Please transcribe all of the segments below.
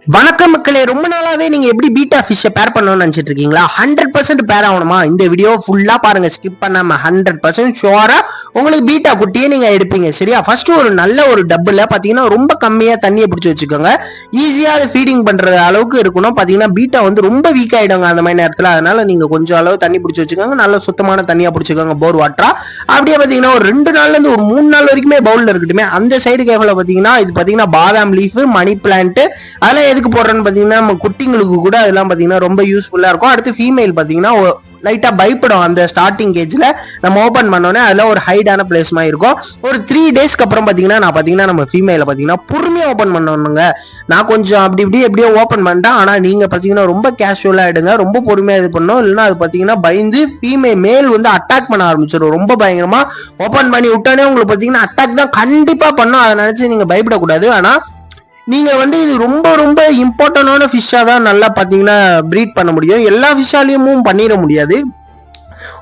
வணக்கம் மக்களே, ரொம்ப நாளாவே நீங்க எப்படி பீட்டா ஃபிஷ் பேர் பண்ணணும்னு நினைச்சிட்டு இருக்கீங்களா? 100% பேர் ஆகணுமா? இந்த வீடியோ ஃபுல்லா பாருங்க, ஸ்கிப் பண்ணாம. 100% ஷுவரா உங்களுக்கு பீட்டா குட்டியே நீங்க எடுப்பீங்க. சரியா? ஃபர்ஸ்ட் ஒரு நல்ல ஒரு டப்புல பாத்தீங்கன்னா ரொம்ப கம்மியா தண்ணியை பிடிச்சி வச்சுக்கோங்க. ஈஸியா அதை ஃபீடிங் பண்ற அளவுக்கு இருக்கணும். பாத்தீங்கன்னா பீட்டா வந்து ரொம்ப வீக் ஆயிடுங்க அந்த மாதிரி நேரத்துல. அதனால நீங்க கொஞ்சம் அளவு தண்ணி பிடிச்சி வச்சுக்கோங்க. நல்ல சுத்தமான தண்ணியா பிடிச்சிக்கோங்க, போர் வாட்டரா. அப்படியே பாத்தீங்கன்னா ஒரு 2 நாள்ல இருந்து ஒரு 3 நாள் வரைக்குமே பவுல்ல இருக்கட்டுமே. அந்த சைடு கேஃபில் பாத்தீங்கன்னா இது பாத்தீங்கன்னா பாதாம் லீஃப், மணி பிளான்ட், அதெல்லாம் எதுக்கு போடுறேன்னு பாத்தீங்கன்னா நம்ம குட்டிங்களுக்கு கூட அதெல்லாம் பாத்தீங்கன்னா ரொம்ப யூஸ்ஃபுல்லா இருக்கும். அடுத்து ஃபீமேல் பாத்தீங்கன்னா லைட்டா பயப்படும் அந்த ஸ்டார்டிங் கேஜ்ல நம்ம ஓபன் பண்ணோன்னே. அதெல்லாம் ஒரு ஹைடான பிளேஸ் மாதிரி இருக்கும். ஒரு 3 டேஸ்க்கு அப்புறம் பாத்தீங்கன்னா நம்ம ஃபீமேல பாத்தீங்கன்னா பொறுமையா ஓபன் பண்ணணுங்க. நான் கொஞ்சம் அப்படி இப்படி எப்படியோ ஓபன் பண்ணிட்டேன். ஆனா நீங்க பாத்தீங்கன்னா ரொம்ப கேஷுவலா எடுங்க, ரொம்ப பொறுமையா இது பண்ணும். இல்லைன்னா அது பாத்தீங்கன்னா பயந்து மேல் வந்து அட்டாக் பண்ண ஆரம்பிச்சிடும். ரொம்ப பயங்கரமா ஓபன் பண்ணி விட்டானே உங்களுக்கு பாத்தீங்கன்னா அட்டாக் தான் கண்டிப்பா பண்ணும். அதை நினைச்சு நீங்க பயப்படக்கூடாது. ஆனா நீங்க வந்து இது ரொம்ப ரொம்ப இம்பார்ட்டன்டான ஃபிஷ்ஷா தான் நல்லா பாத்தீங்கன்னா ப்ரீட் பண்ண முடியும். எல்லா ஃபிஷ்ஷாலையும் பண்ணிட முடியாது.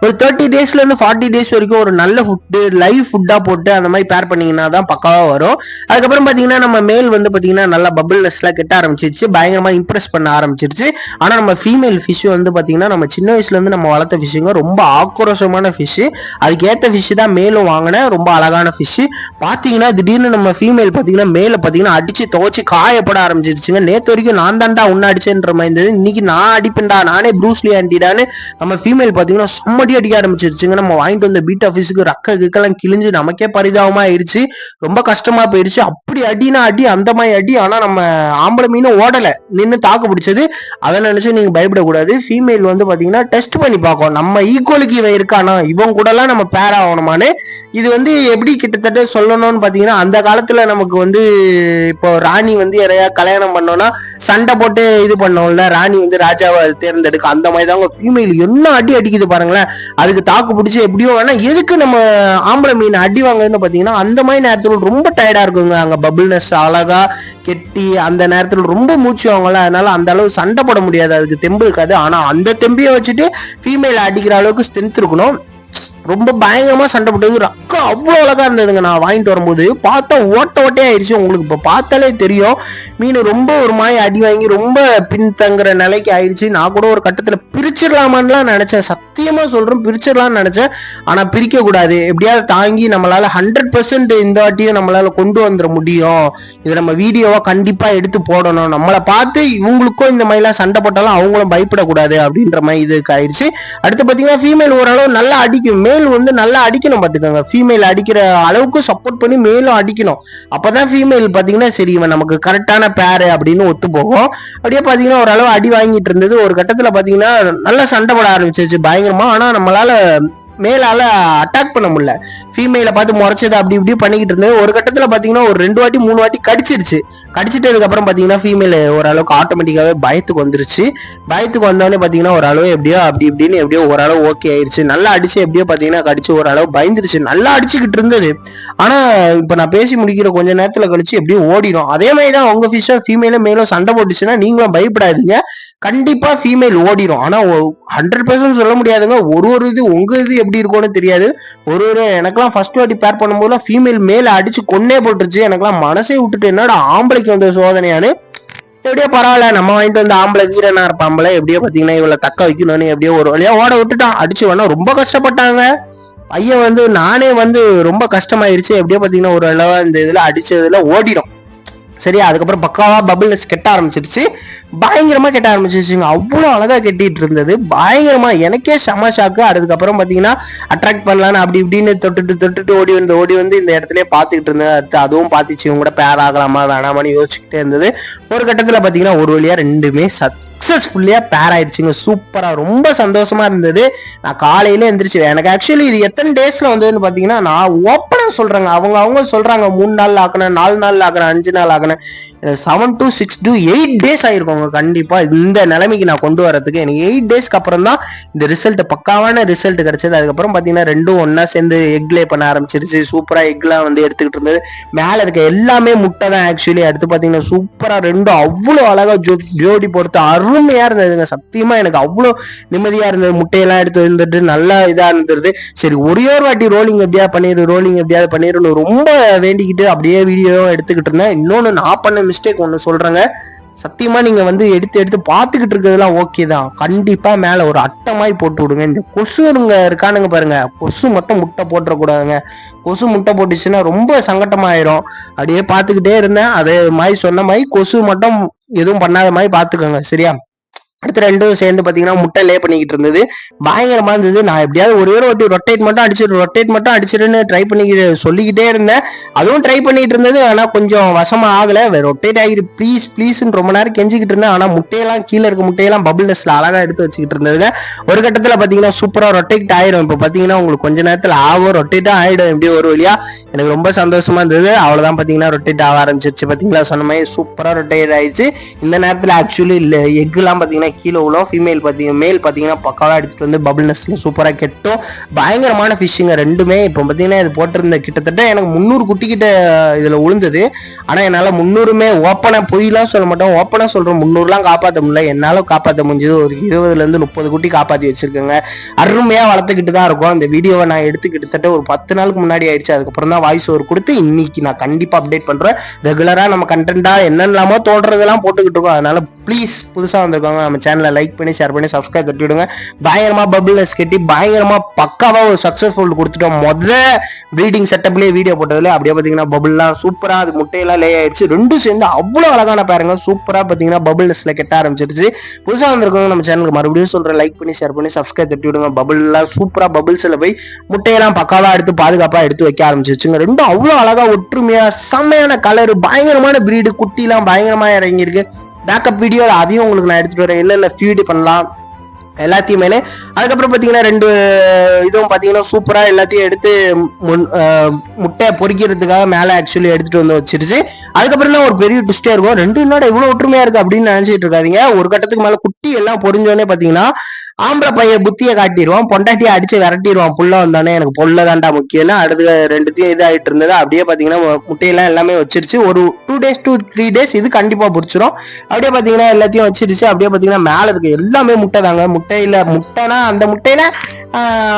ஒரு 30 டேஸ்ல இருந்து 40 டேஸ் வரைக்கும் ஒரு நல்ல ஃபுட்டு, லைவ் ஃபுட்டா போட்டு அந்த மாதிரி பேர் பண்ணீங்கன்னா தான் பக்காவா வரும். அதுக்கப்புறம் பாத்தீங்கன்னா நம்ம மேல் வந்து பாத்தீங்கன்னா நல்லா பபிள் நெஸ்ட்லாம் கெட்ட ஆரம்பிச்சிருச்சு, பயங்கரமா இம்ப்ரெஸ் பண்ண ஆரம்பிச்சிருச்சு. ஆனா நம்ம ஃபீமேல் ஃபிஷ் வந்து பாத்தீங்கன்னா நம்ம சின்ன வயசுல இருந்து நம்ம வளர்த்த ஃபிஷ்ஷுங்க ரொம்ப ஆக்ரோஷமான ஃபிஷ். அதுக்கு ஏத்த ஃபிஷ் தான் மேலும் வாங்கினேன், ரொம்ப அழகான ஃபிஷ். பாத்தீங்கன்னா திடீர்னு நம்ம ஃபீமேல் பாத்தீங்கன்னா மேல பாத்தீங்கன்னா அடிச்சு துவச்சு காயப்பட ஆரம்பிச்சிருச்சுங்க. நேத்து வரைக்கும் நான் தான்டா உன்ன அடிச்சேன்ற மாதிரி இருந்தது. இன்னைக்கு நான் அடிப்பேன்டா, நானே ப்ரூஸ்லி ஆண்டிடான்னு நம்ம ஃபீமேல் பாத்தீங்கன்னா செம்மடி அடிக்க ஆரம்பிச்சிருச்சுங்க. நம்ம வாங்கிட்டு வந்த பீட்டா ஃபிஷ்க்கு ரக்க கிக்கெல்லாம் கிழிஞ்சு நமக்கே பரிதாபமா ஆயிடுச்சு. ரொம்ப கஷ்டமா போயிடுச்சு. அப்படி அடினா அடி, அந்த மாதிரி அடி. ஆனா நம்ம ஆம்பளை மீனும் ஓடல, நின்று தாக்கு பிடிச்சது. அதை நினைச்சு நீங்க பயப்படக்கூடாது. ஃபீமேல் வந்து பாத்தீங்கன்னா டெஸ்ட் பண்ணி பார்க்கும், நம்ம ஈக்குவலுக்கு இவன் இருக்கானா, இவன் கூட எல்லாம் நம்ம பேர் ஆகணுமான்னு. இது வந்து எப்படி கிட்டத்தட்ட சொல்லணும்னு பாத்தீங்கன்னா அந்த காலத்துல நமக்கு வந்து இப்போ ராணி வந்து யாரையா கல்யாணம் பண்ணோம்னா சண்டை போட்டு இது பண்ணோம்ல, ராணி வந்து ராஜாவை தேர்ந்தெடுக்க, அந்த மாதிரி தாங்க ஃபீமேல் என்ன அடி அடிக்குது பாருங்களேன். அதுக்கு தாக்கு பிடிச்சி எப்படியோ. ஆனா எதுக்கு நம்ம ஆம்பளை மீன் அடி வாங்குதுன்னு பாத்தீங்கன்னா அந்த மாதிரி நேரத்துல ரொம்ப டயர்டா இருக்குங்க. அங்க பபிள்னஸ் அழகா கெட்டி அந்த நேரத்துல ரொம்ப மூச்சு வாங்கல. அதனால அந்த அளவு சண்டை போட முடியாது, அதுக்கு தெம்பு இருக்காது. ஆனா அந்த தெம்பியை வச்சுட்டு ஃபீமேல் அடிக்கிற அளவுக்கு ஸ்ட்ரென்த் இருக்கணும். ரொம்ப பயங்கரமா சண்டை போட்டது. ரக்கம் அவ்வளவு அழகா இருந்ததுங்க. நான் வாங்கிட்டு வரும்போது பார்த்தா ஓட்ட ஓட்டே ஆயிடுச்சு. உங்களுக்கு இப்ப பார்த்தாலே தெரியும் மீன் ரொம்ப ஒரு மாதிரி அடி வாங்கி ரொம்ப பின்தங்குற நிலைக்கு ஆயிடுச்சு. நான் கூட ஒரு கட்டத்துல பிரிச்சிடலாமான்லாம் நினைச்சேன், சத்தியமா சொல்றேன் பிரிச்சிடலாம்னு நினைச்சேன். ஆனா பிரிக்க கூடாது, எப்படியாவது தாங்கி நம்மளால 100% இந்த வாட்டியும் நம்மளால கொண்டு வந்துட முடியும். இது நம்ம வீடியோவா கண்டிப்பா எடுத்து போடணும். நம்மளை பார்த்து இவங்களுக்கும் இந்த மாதிரி எல்லாம் சண்டை போட்டாலும் அவங்களும் பயப்படக்கூடாது அப்படின்ற மாதிரி இதுக்கு ஆயிடுச்சு. அடுத்து பாத்தீங்கன்னா ஃபீமேல் ஓரளவு நல்லா அடிக்கும், மேல் வந்து நல்லா அடிக்கணும் பாத்துக்கோங்க. ஃபீமேல் அடிக்கிற அளவுக்கு சப்போர்ட் பண்ணி மேலும் அடிக்கணும். அப்பதான் ஃபீமேல் பாத்தீங்கன்னா சரி இவன் நமக்கு கரெக்டான பேரு அப்படின்னு ஒத்து போகும். அப்படியே பாத்தீங்கன்னா ஓரளவு அடி வாங்கிட்டு இருந்தது. ஒரு கட்டத்துல பாத்தீங்கன்னா நல்லா சண்டை போட ஆரம்பிச்சிருச்சு பயங்கரமா. ஆனா நம்மளால மேலால அட்டாக் பண்ண முடியல. ஃபீமேல பார்த்து முறைச்சது அப்படி இப்படி பண்ணிக்கிட்டு இருந்தது. ஒரு கட்டத்துல பாத்தீங்கன்னா ஒரு 2 வாட்டி 3 வாட்டி கடிச்சிருச்சு. கடிச்சிட்டதுக்கு அப்புறம் பாத்தீங்கன்னா ஃபீமேல் ஓரளவுக்கு ஆட்டோமேட்டிக்காவே பயத்துக்கு வந்துருச்சு. பயத்துக்கு வந்தோடனே பாத்தீங்கன்னா ஓரளவு எப்படியோ அப்படி இப்படின்னு எப்படியோ ஓரளவு ஓகே ஆயிடுச்சு. நல்லா அடிச்சு எப்படியோ பாத்தீங்கன்னா கடிச்சு ஓரளவு பயந்துருச்சு. நல்லா அடிச்சுக்கிட்டு இருந்தது. ஆனா இப்ப நான் பேசி முடிக்கிற கொஞ்ச நேரத்துல கழிச்சு எப்படியும் ஓடிடும். அதே மாதிரிதான் உங்க ஃபிஷ்ஷா ஃபீமேலும் மேலும் சண்டை போட்டுச்சுன்னா நீங்களும் பயப்படாதீங்க, கண்டிப்பா ஃபீமேல் ஓடிடும். ஆனா 100% சொல்ல முடியாதுங்க. ஒரு இது உங்க இது எப்படி இருக்கும்னு தெரியாது. எனக்கெல்லாம் ஃபர்ஸ்ட் வாட்டி பேர் பண்ணும்போது ஃபீமேல் மேல அடிச்சு கொன்னே போட்டுருச்சு. எனக்கெல்லாம் மனசே விட்டுட்டு என்னடா ஆம்பளைக்கு வந்த சோதனையானு. எப்படியோ பரவாயில்ல, நம்ம வாங்கிட்டு வந்து ஆம்பளை வீரனா இருப்பாம்பள, எப்படியோ பாத்தீங்கன்னா இவளை தக்க வைக்கணும்னு எப்படியோ ஒரு வழியா ஓட விட்டுட்டான். அடிச்சு வேணா ரொம்ப கஷ்டப்பட்டாங்க பையன் வந்து. நானே வந்து ரொம்ப கஷ்டமாயிருச்சு. எப்படியோ பாத்தீங்கன்னா ஒரு அளவா இந்த இதுல அடிச்சதுல ஓடிடும். சரியா? அதுக்கப்புறம் பக்காவா பபிள்னஸ் கெட்ட ஆரம்பிச்சிருச்சு, பயங்கரமா கெட்ட ஆரம்பிச்சிருச்சுங்க. அவ்வளவு அழகா கெட்டிட்டு இருந்தது, பயங்கரமா. எனக்கே செம ஷாக்கு. அதுக்கப்புறம் பாத்தீங்கன்னா அட்ராக்ட் பண்ணலான்னு அப்படி இப்படின்னு தொட்டுட்டு ஓடி வந்து இந்த இடத்துலயே பாத்துக்கிட்டு இருந்தேன். அதுவும் பாத்துச்சு, இவங்க கூட பேர் ஆகலாமா வேணாமான்னு யோசிச்சுக்கிட்டே இருந்தது. ஒரு கட்டத்துல பாத்தீங்கன்னா ஒரு வழியா ரெண்டுமே சக்சஸ்ஃபுல்லியா பேர் ஆயிடுச்சுங்க. சூப்பரா, ரொம்ப சந்தோஷமா இருந்தது. நான் காலையில எந்திரிச்சு, எனக்கு ஆக்சுவலி இது எத்தனை டேஸ்ல வந்ததுன்னு பாத்தீங்கன்னா நான் ஓப்பனா சொல்றேங்க. அவங்க சொல்றாங்க 3 நாள் ஆக்கணும், 4 நாள் ஆக்கணும், 5 நாள் ஆக்கணும். 7 to 6 to 8 டேஸ் ஆயிருக்கோங்க கண்டிப்பா இந்த நிலைமைக்கு நான் கொண்டு வரதுக்கு. எனக்கு 8 டேஸ்க்கு அப்புறம் தான் இந்த ரிசல்ட், பக்காவான ரிசல்ட் கிடைச்சது. அதுக்கப்புறம் பாத்தீங்கன்னா ரெண்டும் ஒன்னா சேர்ந்து எக் லே பண்ண ஆரம்பிச்சிருச்சு. சூப்பரா எக்லாம் வந்து எடுத்துக்கிட்டு இருந்தது. மேல இருக்க எல்லாமே முட்டை தான் ஆக்சுவலி. அடுத்து பாத்தீங்கன்னா சூப்பரா ரெண்டும் அவ்வளவு அழகா ஜோடி போட்டு அருமையா இருந்ததுங்க. சத்தியமா எனக்கு அவ்வளவு நிம்மதியா இருந்தது. முட்டையெல்லாம் எடுத்து வந்துட்டு நல்லா இதா இருந்தது. சரி ஒரே ஒரு வாட்டி ரோலிங் எப்படியாவது பண்ணிரு ரொம்ப வேண்டிக்கிட்டு அப்படியே வீடியோ எடுத்துக்கிட்டு இருந்தேன். இன்னொன்னு நான் பண்ண மிஸ்டேக் ஒண்ணு சொல்றேங்க. சத்தியமா நீங்க வந்து எடுத்து எடுத்து பாத்துக்கிட்டு இருக்கிறதுலாம் ஓகே தான். கண்டிப்பா மேல ஒரு அட்டமாய் போட்டு விடுங்க. இந்த கொசுங்க இருக்கானுங்க பாருங்க, கொசு மட்டும் முட்டை போட்டுறக்கூடாதுங்க. கொசு முட்டை போட்டுச்சுன்னா ரொம்ப சங்கட்டமாயிரும். அப்படியே பாத்துக்கிட்டே இருந்தேன். அதே மாதிரி சொன்ன மாதிரி கொசு மட்டும் எதுவும் பண்ணாத மாதிரி பாத்துக்கோங்க, சரியா? அடுத்து ரெண்டும் சேர்ந்து பாத்தீங்கன்னா முட்டை லே பண்ணிக்கிட்டு இருந்தது. பயங்கரமா இருந்தது. நான் எப்படியாவது ஒரே ஒரு வாட்டி ரொட்டேட் மட்டும் அடிச்சிருன்னு ட்ரை பண்ணி சொல்லிக்கிட்டே இருந்தேன். அதுவும் ட்ரை பண்ணிட்டு இருந்தது. ஆனா கொஞ்சம் வசமா ஆகல. ரொட்டேட் ஆகிரு ப்ளீஸ் ப்ளீஸ்ன்னு ரொம்ப நேரம் கெஞ்சிக்கிட்டு இருந்தேன். ஆனா முட்டையெல்லாம் கீழே இருக்க முட்டையெல்லாம் பபுள் நெஸ்ட்ல அழகா எடுத்து வச்சுக்கிட்டு இருந்ததுங்க. ஒரு கட்டத்துல பாத்தீங்கன்னா சூப்பரா ரொட்டேட் ஆயிரும். இப்ப பாத்தீங்கன்னா உங்களுக்கு கொஞ்ச நேரத்துல ஆகும், ரொட்டேட்டா ஆயிடும் எப்படி ஒரு வழியா. எனக்கு ரொம்ப சந்தோஷமா இருந்தது. அவ்வளவுதான் பாத்தீங்கன்னா ரொட்டேட் ஆக ஆரம்பிச்சிருச்சு. பாத்தீங்களா சொன்ன மாதிரி சூப்பரா ரொட்டேட் ஆயிடுச்சு. இந்த நேரத்துல ஆக்சுவலி எக் எல்லாம் பாத்தீங்கன்னா கீழே உள்ள ஃபீமேல் மேல் பாத்தீங்கன்னா பக்காவா எடுத்துட்டு வந்து பபுள் நெஸ்ட்ல சூப்பரா கெட்டும். பயங்கரமான ஃபிஷ்ஷுங்க ரெண்டுமே. இப்போ பாத்தீங்கன்னா இது போட்டிருந்த கிட்டத்தட்ட எனக்கு 300 குட்டி கிட்ட இதுல உளுந்தது. ஆனா என்னால 300மே ஓப்பனா பொய்லாம் சொல்ல மாட்டோம், ஓப்பனா சொல்றோம் 300லாம் காப்பாற்ற முடியல. என்னால காப்பாற்ற முடிஞ்சது ஒரு 20ல இருந்து 30 குட்டி காப்பாத்தி வச்சிருக்கேங்க. அருமையா வளர்த்துக்கிட்டு தான் இருக்கும். இந்த வீடியோவை நான் எடுத்து கிட்டத்தட்ட ஒரு 10 நாளுக்கு முன்னாடி ஆயிடுச்சு. அதுக்கப்புறம் தான் வாய்ஸ் ஓவர் கொடுத்து இன்னைக்கு நான் கண்டிப்பா அப்டேட் பண்றேன். ரெகுலரா நம்ம கண்டென்ட்டா என்னென்னலாமோ தோன்றதெல்லாம் போட்டுக்கிட்டு இருக்கோம். அதனால ப்ளீஸ் புதுசா வந்திருக்காங்க நம்ம சேனலை லைக் பண்ணி ஷேர் பண்ணி சப்ஸ்கிரைப் தட்டி விடுங்க. பயங்கரமா பபுள் நெஸ்ட் கட்டி பயங்கரமா பக்காவா ஒரு சக்சஸ்ஃபுல் கொடுத்துட்டோம். ப்ரீடிங் செட்டப்லயே வீடியோ போட்டதுல அப்படியே பாத்தீங்கன்னா பபுள்லாம் சூப்பரா அது முட்டையெல்லாம் லே ஆயிடுச்சு. ரெண்டும் சேர்ந்து அவ்வளவு அழகான பாருங்க. சூப்பரா பாத்தீங்கன்னா பபுள் நெஸ்ட்ல கெட்ட ஆரம்பிச்சிருச்சு. புதுசா வந்திருக்கவங்க நம்ம சேனலுக்கு மறுபடியும் சொல்றேன், லைக் பண்ணி ஷேர் பண்ணி சப்ஸ்கிரைப் தட்டி விடுங்க. பபுள் எல்லாம் சூப்பரா பபுள்ஸ்ல போய் முட்டையெல்லாம் பக்காவா எடுத்து பாதுகாப்பா எடுத்து வைக்க ஆரம்பிச்சிருச்சுங்க. ரெண்டும் அவ்வளவு அழகா ஒற்றுமையா செம்மையான கலர், பயங்கரமான பிரீடு, குட்டி எல்லாம் பயங்கரமா இறங்கியிருக்கு. பேக்கப் வீடியோ அதையும் உங்களுக்கு நான் எடுத்துட்டு வரேன். இல்ல ஃபீடு பண்ணலாம் எல்லாத்தையுமே. அதுக்கப்புறம் பாத்தீங்கன்னா ரெண்டு இதுவும் பாத்தீங்கன்னா சூப்பரா எல்லாத்தையும் எடுத்து முட்டை பொறிக்கிறதுக்காக மேல ஆக்சுவலி எடுத்துட்டு வந்து வச்சிருச்சு. அதுக்கப்புறம் தான் ஒரு பெரிய ட்விஸ்டே இருக்கும். ரெண்டு என்னோட இவ்வளவு ஒற்றுமையா இருக்கு அப்படின்னு நினைச்சிட்டு இருக்காதீங்க. ஒரு கட்டத்துக்கு மேல குட்டி எல்லாம் பொறிஞ்சோடனே பாத்தீங்கன்னா ஆம்பளை பையன் புத்திய காட்டிடுவான், பொண்டாட்டியை அடிச்சு விரட்டிடுவான். புள்ள வந்தானே எனக்கு பொல்ல தாண்டா முக்கியம்னு அடுத்து ரெண்டுத்தையும் இது ஆயிட்டு இருந்தது. அப்படியே பாத்தீங்கன்னா முட்டையெல்லாம் எல்லாமே வச்சிருச்சு. ஒரு 2 days to 3 days இது கண்டிப்பா பிடிச்சிரும். அப்படியே பாத்தீங்கன்னா எல்லாத்தையும் வச்சிருச்சு. அப்படியே பாத்தீங்கன்னா மேல இருக்கு எல்லாமே முட்டை தாங்க. முட்டையில முட்டைனா அந்த முட்டையில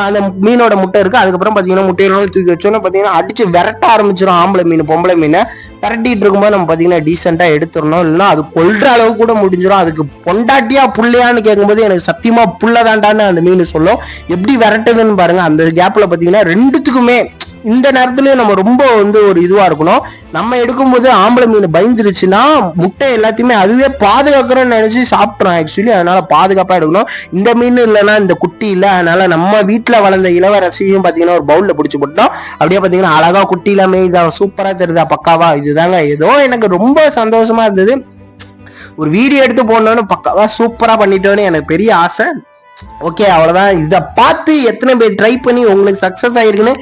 அந்த மீனோட முட்டை இருக்கு. அதுக்கப்புறம் பாத்தீங்கன்னா முட்டையெல்லாம் தூக்கி வச்சோன்னு பாத்தீங்கன்னா அடிச்சு விரட்ட ஆரம்பிச்சிடும் ஆம்பளை மீன் பொம்பளை மீனை. விரட்டிட்டு இருக்கும்போது நம்ம பாத்தீங்கன்னா டீசெண்டா எடுத்துடணும். இல்லைன்னா அது கொல்ற அளவு கூட முடிஞ்சிடும். அதுக்கு பொண்டாட்டியா புள்ளையான்னு கேட்கும்போது எனக்கு சத்தியமா புள்ளதாண்டான்னு அந்த மீன் சொல்லும். எப்படி விரட்டுதுன்னு பாருங்க. அந்த கேப்ல பாத்தீங்கன்னா ரெண்டுத்துக்குமே இந்த நேரத்துலயும் நம்ம ரொம்ப வந்து ஒரு இதுவா இருக்கணும். நம்ம எடுக்கும்போது ஆம்பளை மீன் பயந்துருச்சுன்னா முட்டை எல்லாத்தையுமே அதுவே பாதுகாக்கிறோம்னு நினைச்சு சாப்பிட்றோம் ஆக்சுவலி. அதனால பாதுகாப்பா எடுக்கணும். இந்த மீன் இல்லைன்னா இந்த குட்டி இல்லை. அதனால நம்ம வீட்டுல வளர்ந்த இளவரசியும் பாத்தீங்கன்னா ஒரு பவுல்ல பிடிச்சி போட்டோம். அப்படியே பாத்தீங்கன்னா அழகா குட்டி எல்லாமே இதான் சூப்பரா தெரியுதா பக்காவா. இதுதாங்க ஏதோ எனக்கு ரொம்ப சந்தோஷமா இருந்தது. ஒரு வீடியோ எடுத்து போடணும்னு பக்காவா சூப்பரா பண்ணிட்டோன்னு எனக்கு பெரிய ஆசை. ஓகே அவ்வளவுதான். இதை பார்த்து எத்தனை பேர் ட்ரை பண்ணி உங்களுக்கு சக்சஸ் ஆயிருக்குன்னு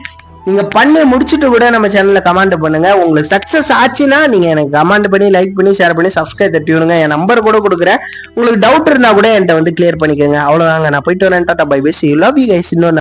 நீங்க பண்ணி முடிச்சுட்டு கூட நம்ம சேனல்ல கமெண்ட் பண்ணுங்க. உங்களுக்கு சக்சஸ் ஆச்சுன்னா நீங்க எனக்கு கமெண்ட் பண்ணி லைக் பண்ணி ஷேர் பண்ணி சப்ஸ்கிரைப் தட்டி விடுங்க. என் நம்பர் கூட கொடுக்குறேன். உங்களுக்கு டவுட் இருந்தா கூட என்கிட்ட வந்து கிளியர் பண்ணிக்கோங்க. அவ்வளவுதாங்க. நான் போயிட்டு வரேன். Tata bye bye. See you. Love you guys. இன்னொரு